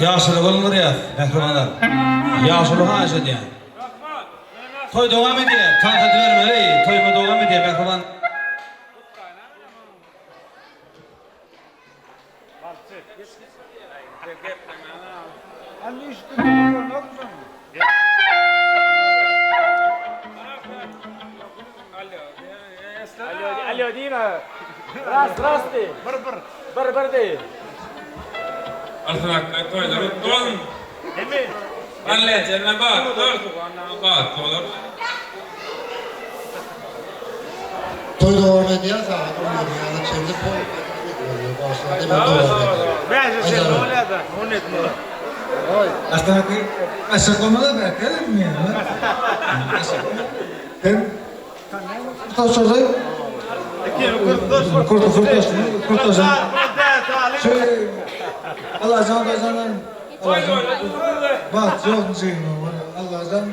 Yaşlı olunur ya, mehrumanlar. Yaşlı ha aşağı diye. Toy devam ediyor. Tanıtı vermeli. Toyma devam ediyor mehruman. Alo dina. Rast de. Bar de. Arsanak toyları don. Emin. Anle cennebat dur. Bat olur. Toy devam ediyor zaten. Yani çevre toy. Başladı ben devam ediyorum. Ben size öyle de. Onu etme. Hasta que essa comida é aquela minha, né? Tem. Está só aí? Curto já. Şey, Allah'tan kazanan. Bak çok şey var. Allah'tan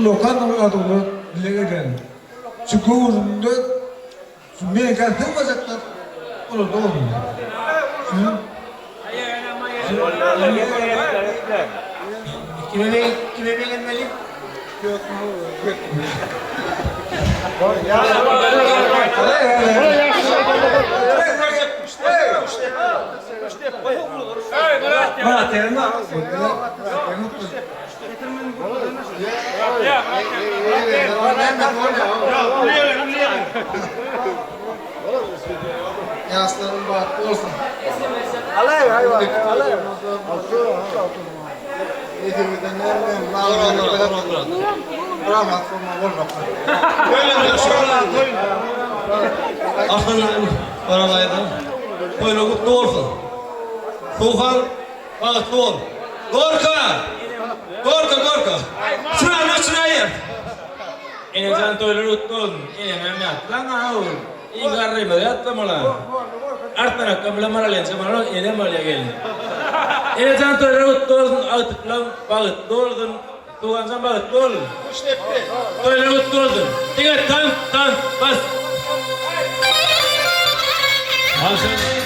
lokan adını bilegen. Çukurunda ne kadar vaziyetler olur doğru. Kime beğenmeli? Yok mu? Yaslanın bahtı olsun. Alay hayvan. Alay. İkimizden nereden bağlı? Rahmat olma. Aslında arabaydı. Böyle kutlu olsun. Tufan balıklı ol. Gorka! Şuna yer. Ene toyları utun. Ene Mehmet. Lan ağır. İngarrı mı yattım lan. Artana kamla maralen zaman ene malya gelin. Ene toyları utun. Atıklam balıklı oldun. Tuhan sen balıklı oldun. Toyları utun oldun. Tinggal tan bas. Hasan.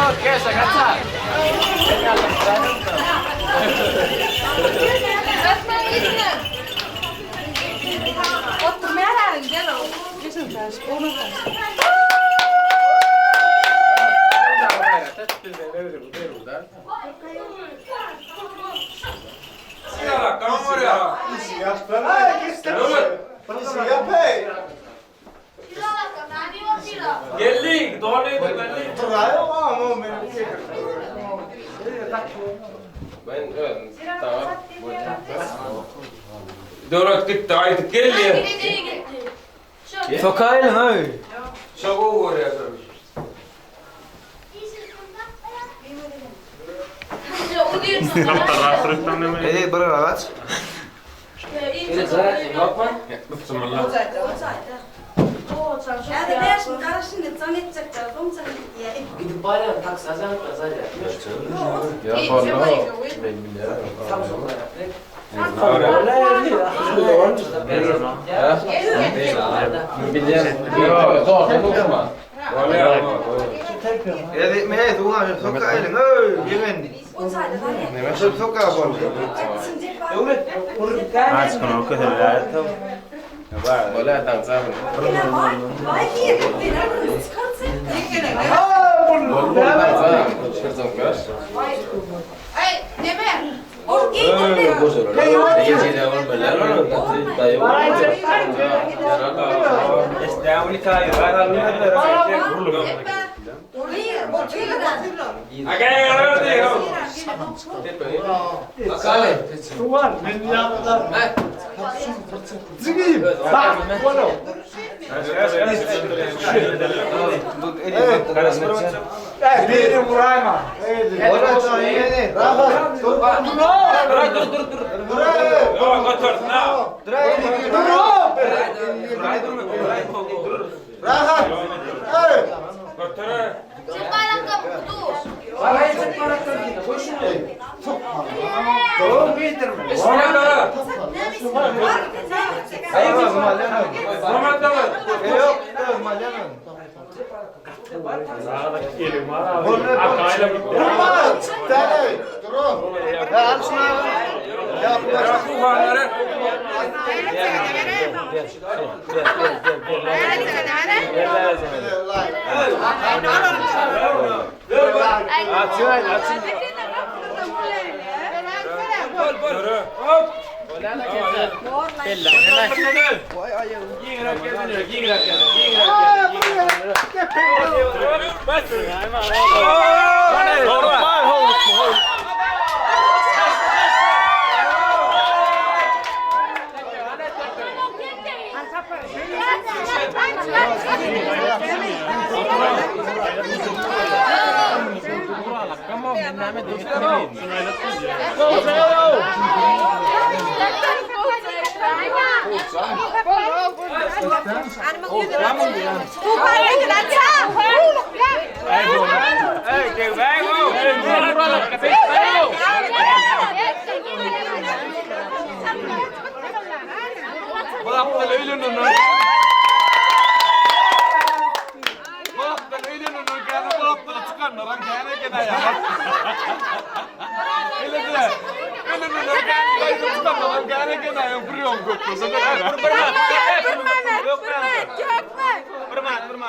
Kesa, kaça. Oturmaya gelin, gel oğlum. Geçin karşı, onu karşı. Geldik, doğruydu geldik. Ben evet, tamam. Doğru gitti, aydık geldi. Sokağıyla ha. Çok uğur ya tabii. Evet, bana ağaç. Ja, det är som kanske inte så mycket sagt att de säger det. Gidip bari taksacağım kazar ya. Ya vallahi. Evet, men du har sokağıyla. Yemin. Och så det där. Nasıl sokağa var? Aç konu o kadar ya. Vallahi taksam. Vad är det? Det där är skratset. Çıkarsam kaç? Ey, ne be? Och gick Boş olur. Yiyeceği var böyle. Dayı var. İşte unika yuvarlar Akale. Benim vurayma. Orada da yeni. Rahat. Dur. Rahat. Evet. Doğum getirme. Ayıp malyanım. Yok, malyanım. Durma! Tane! Durun! Ya al şunu al. Ya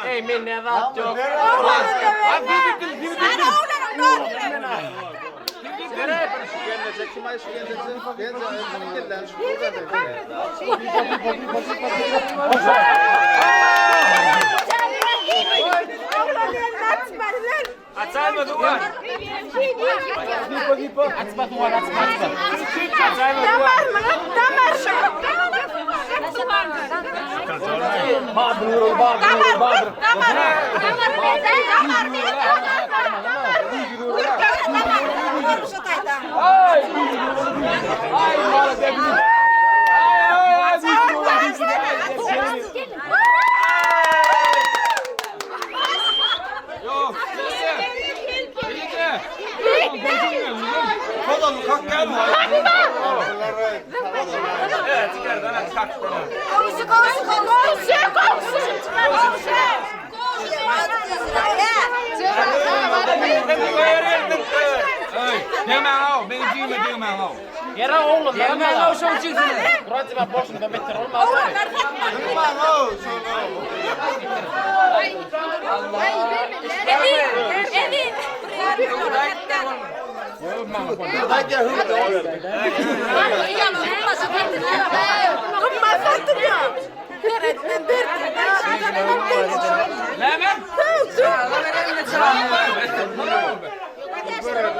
Ey men ne var çok. Açalım duvar. Açma duvar, açma. Açalım duvar. Devam edeyim ben al. Yere oğlum. Yere o şov çıksın. Murat ben boşuna bitir olmaz.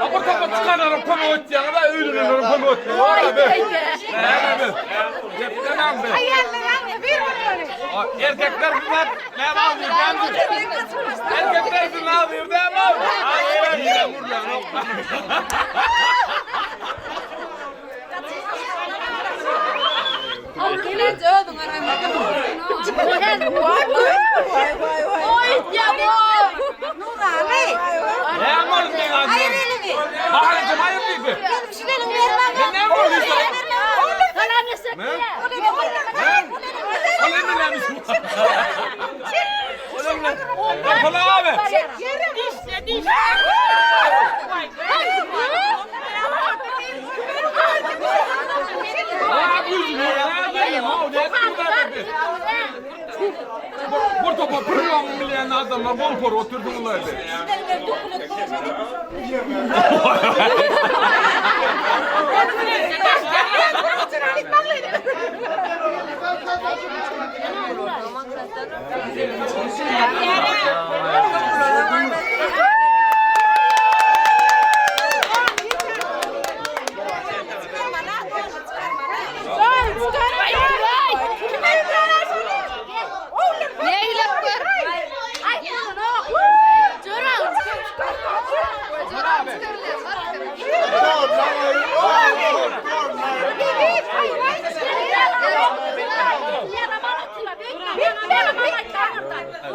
Ama kapat çıkanarım pamuk ya da ölürüm pamuk. Erkekler bunlar ne yapıyor? Erkekler ne yapıyor? Ne Burada pırılan milyon adamlar bol por oturdular.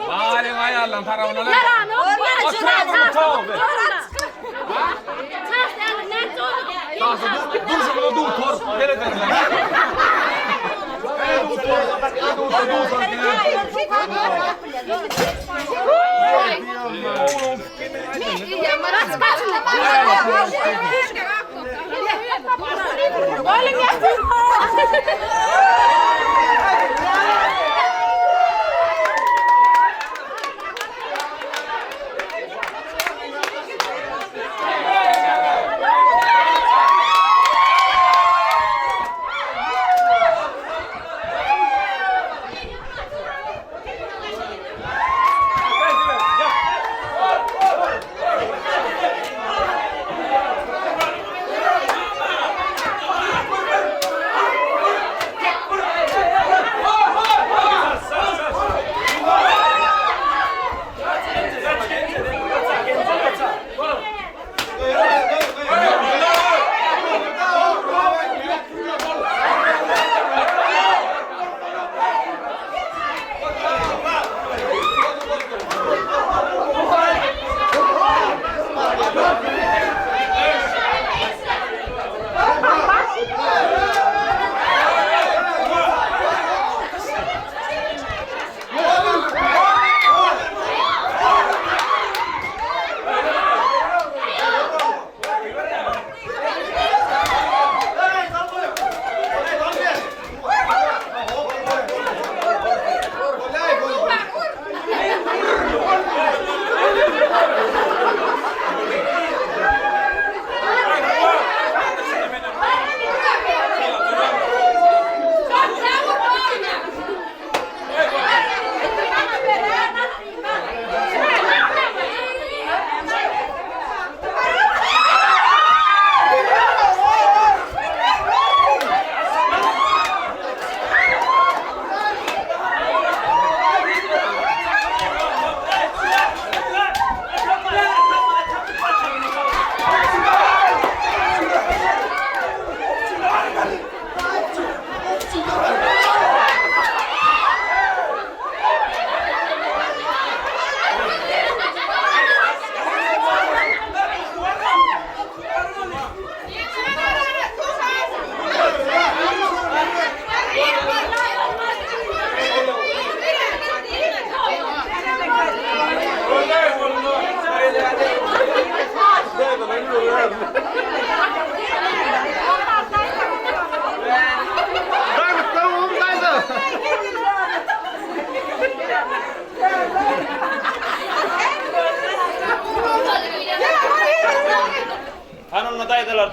Bağırın ayarlan tarafına. Dur tor. Gel edelim.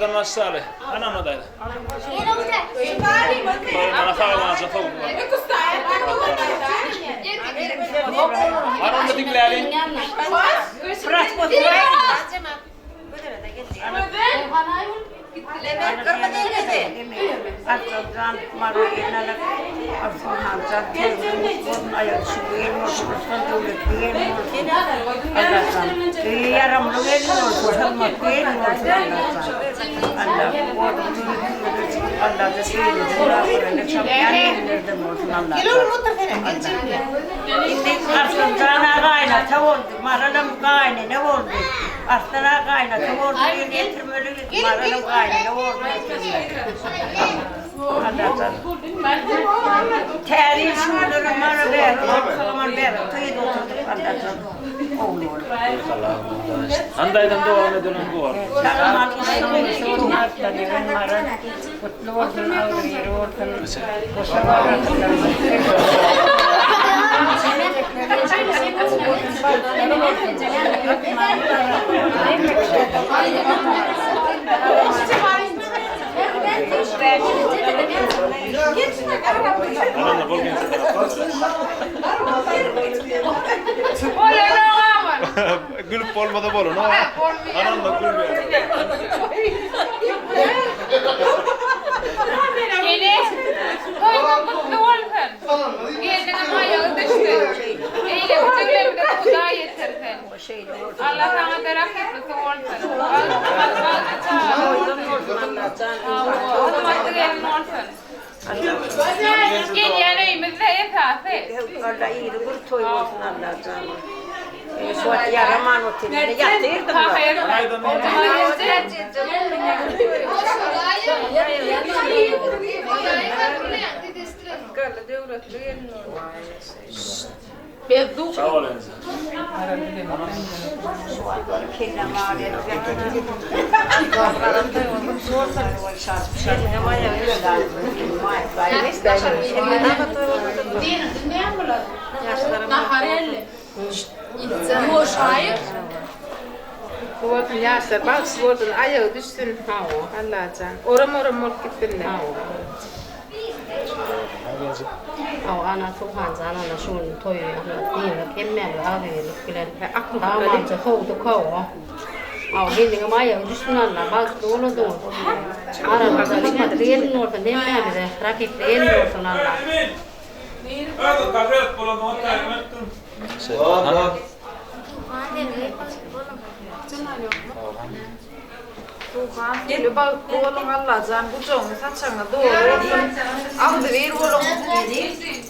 Adamlardan aşağılı. Anam adayla. Yine olacak. Bari bakın. Bana sağlanacak tavuk var. Ne kustaya? Anam da dinleyelim. Bırak bakayım. Levent kırmızı elbise. Arkadan marayla Afganlar tezgahın ayakçı olmuşsan devletliğin Allah'tan yaramlı olsun hırmat olsun Allah Allah da söylüyor ne çok yerlerden olsun Allah Arkadan gayna tavurdu maralım gayna ne oldu Arkadan gayna tavurdu getirmeli maralım gayna ne oldu Allah'tan Tarihi şunları bana ver, kalman ver, tıyı da oturduk Allah'tan. Oğlum. Andaydan devam edelim bu var. Kalman istemini sorun hatta diyorum mara. Kutlu olsun, ağır yeri olsun. Koşalar Anam da bol genç. Gülüp olmadı bolun ha. Anam da gülmüyor. Enes, koyma mutlu olsun. Geldiğine ayağı düştü. Eyle küçüklerinde kudağa yetirsin. Allah sana da rahmetli olsun. Otomatik elin olsun. Gel evimizde esası. Allah iyi de bir toy olsun Allah'tan. Suat yaraman otelinde yattırdım da. Hayır, Sağ olun. Suatın yaşlar bak Suatın ayağı düşsün Allah'can. Oram mor gittin ne?เอาอาณาทุกหันสารนาชุนถอยนี่แล้วเข้มแม่แล้วเอาไปกินแล้วเอามาจะเข้าทุกเข้าเอาเห็นยังไงอย่างจุดนั้นนะบ้านตัวนู้นตัวอาณาจะลิขิตเรียนโน้ตเนี่ยแม่เลยรักเรียนโน้ตนั่นแหละ Hadi kahve bulalım hatta unuttum. Gel bak oğlum Allah'can bu çoğun saçına doğru olsun. Aldı ver oğlum.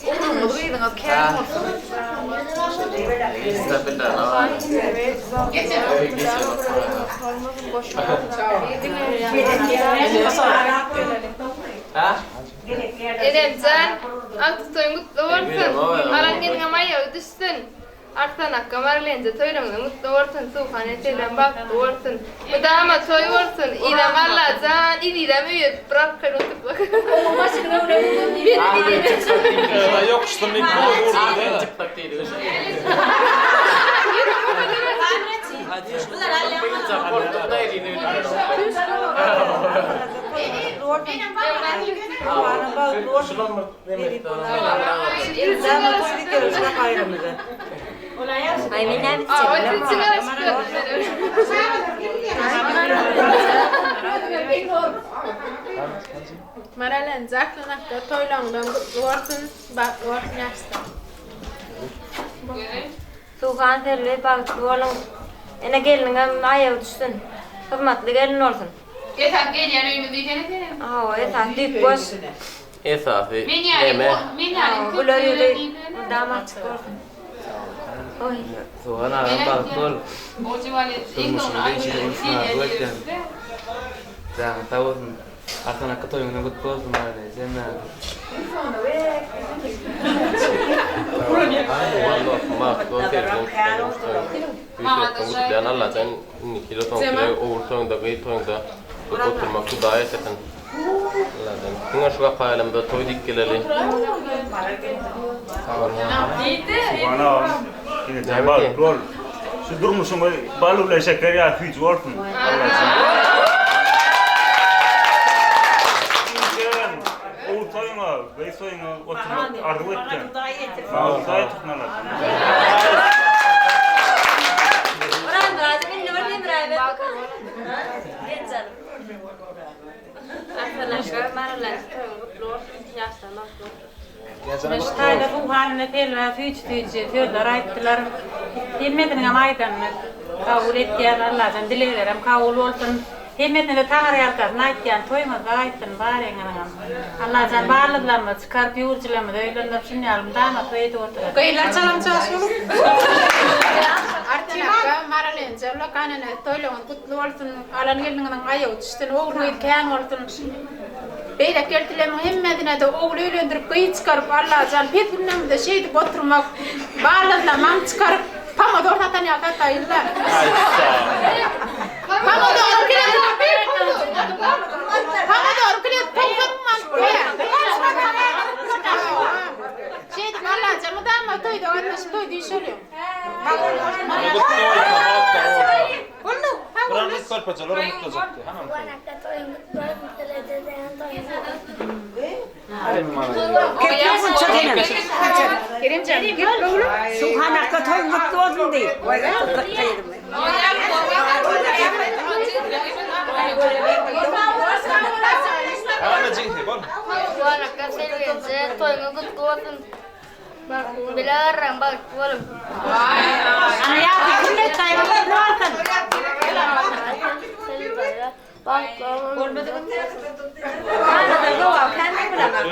Oğlum bu bir de kem olsun. Edemcan, aklı toyun mutlu olsun. Alan gelin ama yağı düşsün. Artana kamarlayınca toylarına mutlu olsun. Tuğhanetiyle baktı olsun. Müdahama toy olsun. İrem Allah'can, İrem üyüp bırak kırıldık bak. Yok işte ben bu vurdu da. Maralen zaklanakta toylandan vartın bak vartın yaşta. Tuğhan terli bak oğlum ene gelin ayağı düşsün. Hırmatlı gelin olsun. Yeter gel yani ümit diyeceğine. Aa yeter tip boş. Esası. Men yani Bu löyü damat çıkıyorsun. Oy. Soğana balkon. O civarı ilk onu aynı şey. Jangan tahu akan aku tahu yang nak kau sebenarnya jangan. Maaf, kau tidak dan Allah dan ini kilo tong kilo tong da gay tong da betul maksud daya sekan. Allah dan tengah suka payah da toy dik kelali. Bana ini tebal gol. Sudur musun balu lese kerja fit worfen. Allah toyuna oturmak arzu etken. Mağazaya tıknalar. Orhan razı ben ne var diyeyim Rahim. Geç canım. Arkadaşlar maralar toyun kutlu olsun. Yaşlanmak olsun. Niştayla bu haline teller tüyücü tüyler ayttılar. Himmetine maydanını kabul ettiler Allah'tan dilerim kabul olsun. Himmetine tanrı yarkasın ayttiyan toymada ayttın bari engana. Allah'tan bağladılarma çıkarıp yurcularma da öyle şimdi alım damat öyle oturdu. Kıyılar çalam çalışıyorum. Artçılar maralen cevla kanene toyluğun kutlu olsun. Alan geldiğinden ayağı uçuştun. Oğlu etken olsun. Beyler kertileme himmetine de oğlu öylendürüp kıyı çıkarıp Allah'tan pek bilmem de şeydi oturmak. Bağladılar çıkarıp pamada ortadan yakatayırlar. Pamada orkilet pamada şeydi Allah'tan mı damat toydu anlaşım toydu iş oluyor. Buranın korpacaları mutlacaktı. Kerimcan git oğlum. Subhanakka toy mutlu olsun diye. Subhanakka sevgilisi toyunu kutlu olsun. Bak bilarım bak oğlum. Ana ya kimle toy mutlu olsun. Bak Olmadı mı? Ana da doğa kendi bulamam.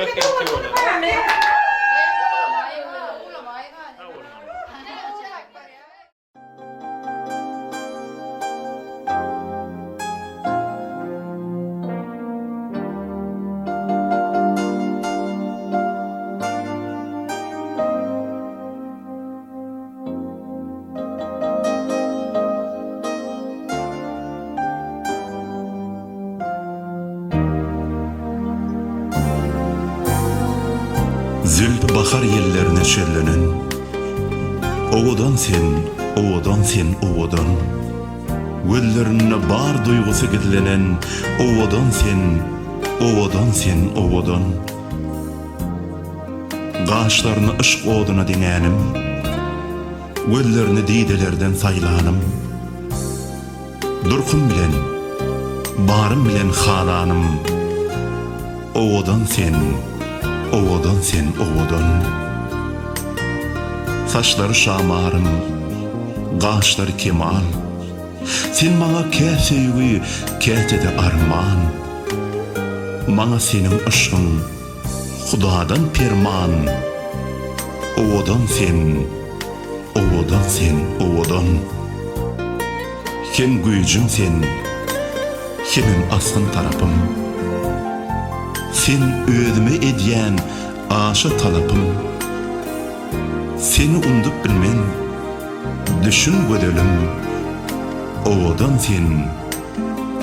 Zülp bahar yerlerine şöllenen Oğudan sen, oğudan Göllerine bar duygusu gidlenen Oğudan sen, oğudan Gaşlarını ışk oğduna dinänim Göllerini didelerden saylanım Durkun bilen, barım bilen halanım Oğudan sen, oğudan Saçları şamarım, gaşları kemal Sen bana käseygi, käsede arman Bana senin ışkın, Hudadan perman Oğudan sen Hem güýjüm sen, hemim asgın tarapım Sen özüme edýän aşa talapym Seni undup bilmen düşün gödelim Oğudan sen,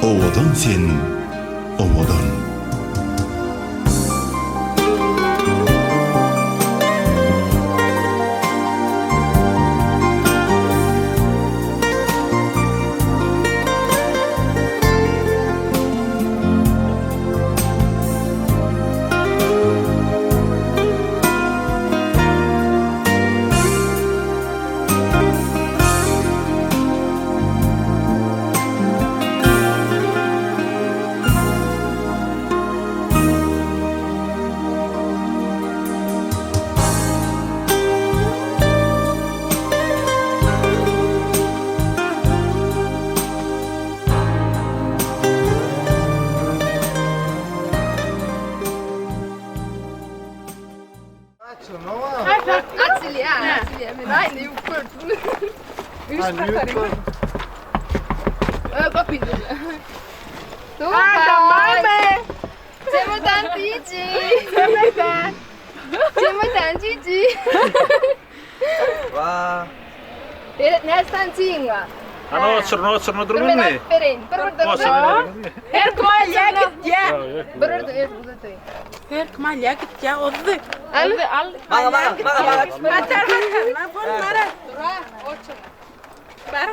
oğudan Aynı yukarı. Üç takarım. Kapıyı. Mama. Cemodan Cici. Cemodan Cici. Wah. Nereden cinga? Ano durun ne? Perin. Her kemal ya git ya. Berarti itu. Her kemal ya git ya oldu. Al. Atar makan pun marah. Bar.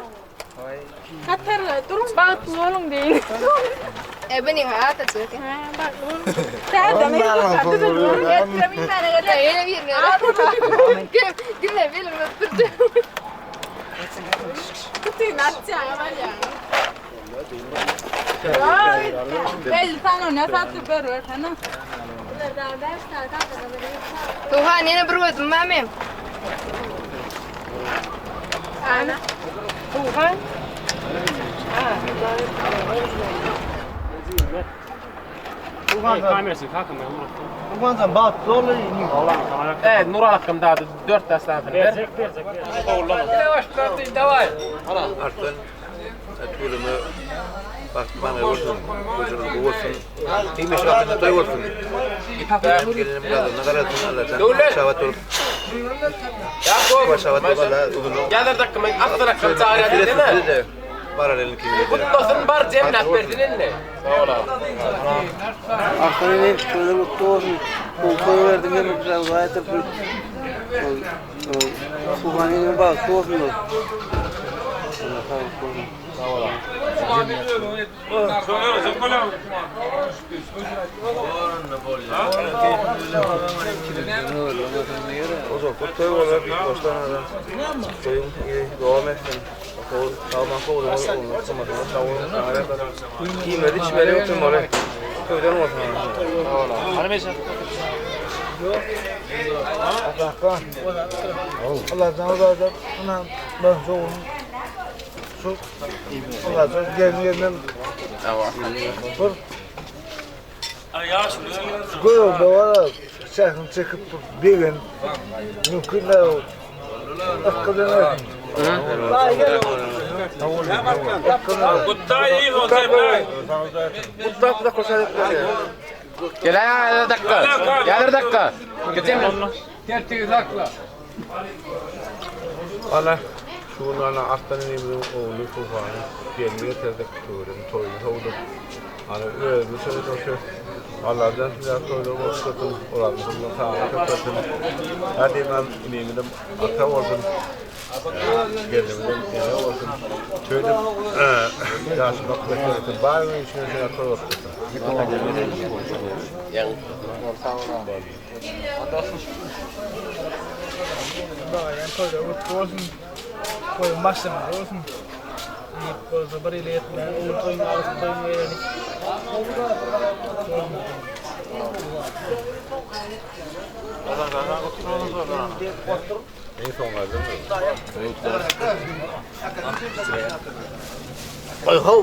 Katar turun. Bak tolong deh. Benim hayata çıkıyor. Sen de mi? Yine bir Güne bilir mi? Kutuyu atacağım ama ya. Ben sana ne sattı böyle sana? Tuhan yine bir koydum mamim. Ana. Tuhan. Tuhan sen bak zorla inin. Evet, Nur hakkında 4 destan falan. Verecek. Artık etkilerimi bak bana olsun, çocuğun olsun, imiş vakti toy olsun. Ben gelinim geldi, ne kadar tutarlar. Şavat olup. Yakup. Şavat olurlar. Gelir dakika, aklı rakam çağırıyor değil mi? Paralelin kimi? Kutlasın bar cemnat verdin eline. Sağ ol abi. Arkadaşlar şöyle mutlu olsun. Koltuğu verdim ya güzel gayet de Tuhan'ın bak olsun. O zaman toy olarak başlanadan toyun devam etsin. Tamam kovdum onu tamam. Kimleri içmeli yoktu mu oraya? Köyden olsun. Hani mesela? Allah canı da ana ben soğuk. Su. Allah canı gelmeyen. Dur. Koyuyor da var. Şahın çekip bilin. Mümkün de o. Akıllı. Kutta iyi olsun ben. Kutta da koşar. Gel ya dakika. Gelir dakika. Geçeyim onu. Ana şunlarla alttan ineyim oğlu Tuhan'ı gelmeye tezek tutuyorum toyunu oldum. Hani öyle bir şey de Allah'tan biraz toyunu olsun oranın sağlık kapatın. Hadi ben ineyim de ata oldum. Geldim yere olsun. Çöydüm. Yaşı bak bekledim. Bari mi içine şey toy olsun. Dagen toyda mutlu olsun. Koyun başlamadı olsun. İyi olsa bariyle yetme. Oğul toyun ağzı toyun verelim. En son vardı mı? Ay hav.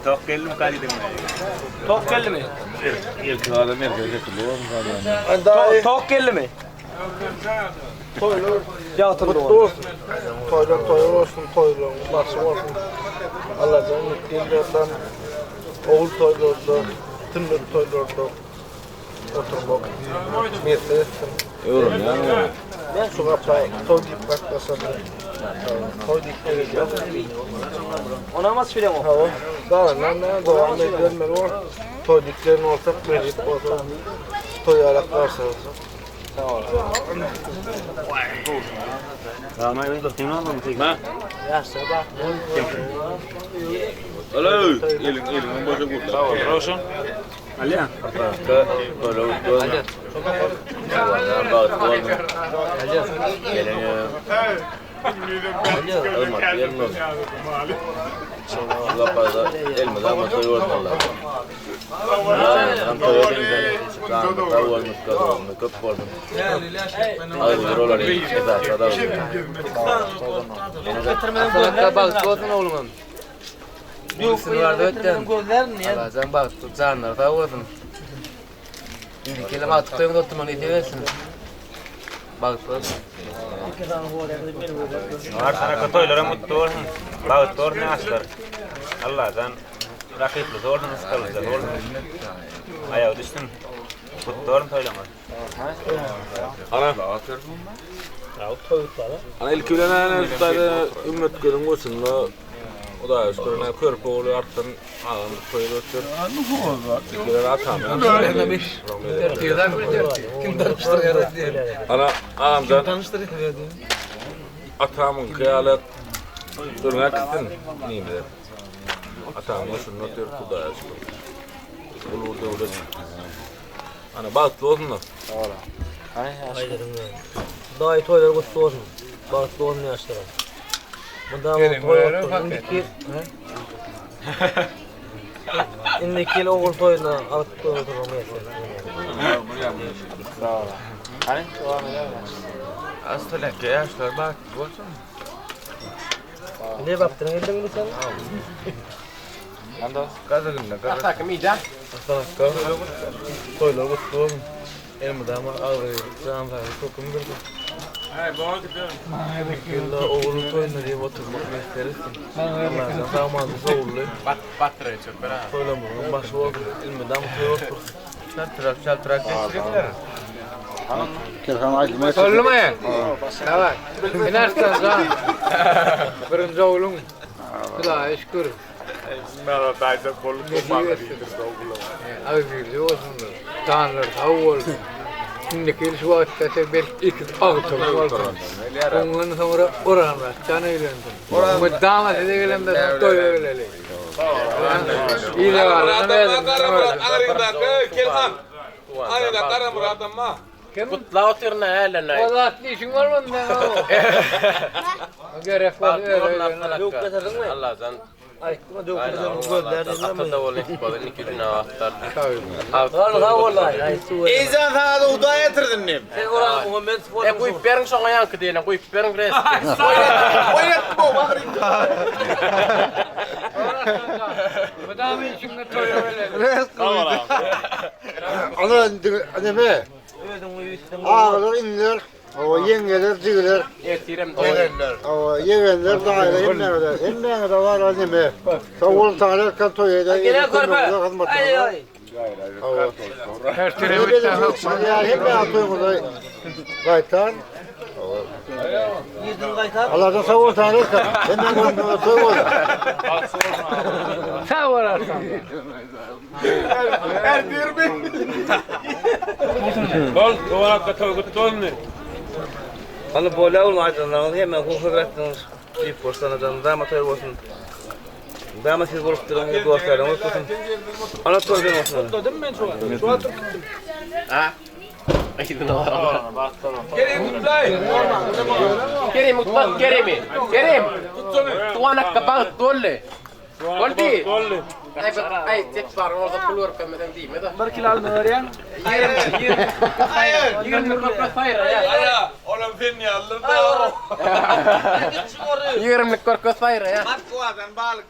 Tok geldi mi kaldı mı? Tok geldi mi? İlk adam merkeze kullanıyor. Tok geldi mi? Toylu. Mutlu olsun. Toylu toy olsun. Toylu. Nasıl olsun. Allah canı mutluluğundan. Oğul toylu oldu. Tümlük toylu oldu. Oturmak. Miyette etsin. Yorum ya. Ben şu kapayı toy deyip baklasam. Toy deyip geleceğim. Ona mı söyleyeyim o? Tamam. Daha ne devam edenler var. Toy diklerini olsak verip olsa. Toy alaklarsa olsa. Sağ ol. Ramay ben doktorunu anlamadım. Ha? Ya sabah. Alo, elin boşa kurdu. Sağ ol. Roşun. Aliya. Ka böyle oldu. Aliya. Ya bak oldu. Aliya. Gelin ya. Aliya. Olmaz, gelmez. Allah fazla elmeden motor olmalı. Ben toyudum ben. Tamam, olmuş kadar, köp oldu. Hadi roller iyi. Güzel, adam. Getirmeden bak olsun oğlum. Yok vardı ötten. Allah sen bak tutsanlar da olsun. Şimdi kelime atıp da tuttum onu diyorsun. Bak olsun. Var sana katoylara mutlu olsun. Bağıt olsun aslar. Allah'tan rakipli olsun, ıskalıcı olsun. Ayağı düştün. Mutlu olsun söylemez. Ana. Ana ilk bilenen tutarı ümmet görün olsun da o da üstüne körpe oluyor arttan ağın koyuyor. Gider atam ya. Kim tanıştırır ya diye. Ana ağamdan tanıştırır ya diye. Atamın kıyalet duruna kıtın. Neyim de. Atamın şunu atıyor kudaya çıkıyor. Olur da öyle. Ana balıklı olsun da. Daha iyi toylar kutlu olsun. Balıklı olsun yaşlara. Bundan indiki indiki oğul toyuna alıp koyduğum Sağ ol. Hani devam edelim. Aslında yaşlar balıklı olsun. Ne baktın geldin mi sen? Ando. Kazanında kazan. Takım iyi de. Aslında toylar kutlu olsun. Elimde ama ağrıyor. Can var. Kokum bir. Hey, bana gidiyorum. Yılda oğlum toyuna diye oturmak istersin. Allah'tan damadımız oğullu. Batırıyor çok bera. Toylamurun başı oldu. Elimde ama toy otur. Çartırak geçirebilir. Sollumayın. Evet. Binersen can. Birinci oğlum. Kulağa şükür. Merhaba dayda kolluk olmalı. Ağzıyla olsun da. Tanrı savur. Şimdiki şu vakitte bir iki ağıtım oldu. Ondan sonra oranlar can eğlendim. Mıddama edelim de toy eğlenelim. İyi de var. Ani da karam buradan ma. Kutla oturna elena. Vallahi işin var mı ne o? Gerek var. Yok getirdin mi? Allah'tan. Ay, yok getirdin. Akılda olayım. Badın iki gün ağıtlar. Vallahi vallahi. Ay su. İnsan sana da udaya yatırdın mı? Sen oran Muhammed spor. Kuy perang songa yankı diyene. Kuy perang res. Oynat bu bakırım. Madami işin toy eğlenelim. Res kıldı. Ana ne? Ağlar inler. O yengeler cigiler. Yetirem O yegenler daire inler. İnler de var anime. Savul tane katoya da. Gel korba. Ay ay. Her türlü bir tane. Ya hep atıyor burada. Gaytan. Yedin kaytar. Allah'tan savul tane. Hemen bunu toy. Sağ ol Hasan. Her bir mi? Bol duvara katoy gutton. Hani böyle olmayacağını hemen hukukatınız bir porsanıdan da amatör olsun. Damat siz bulup durun dostlarım olsun. Anlatıyor ben olsun. Dedim ben şu an. Ha? Aydın var. Kerim Mutlay. Kerim mutfak Kerem'i. Kerem. Tuanak kapak tolle. Goldi. Ay tek var orada keluar kameradan değil mi da? Berkilal Merian. Yirmi korkut fire ya. Aya, oğlum sen ya Allah'ım. Yirmi korkut fire ya. Mat kuatan balık.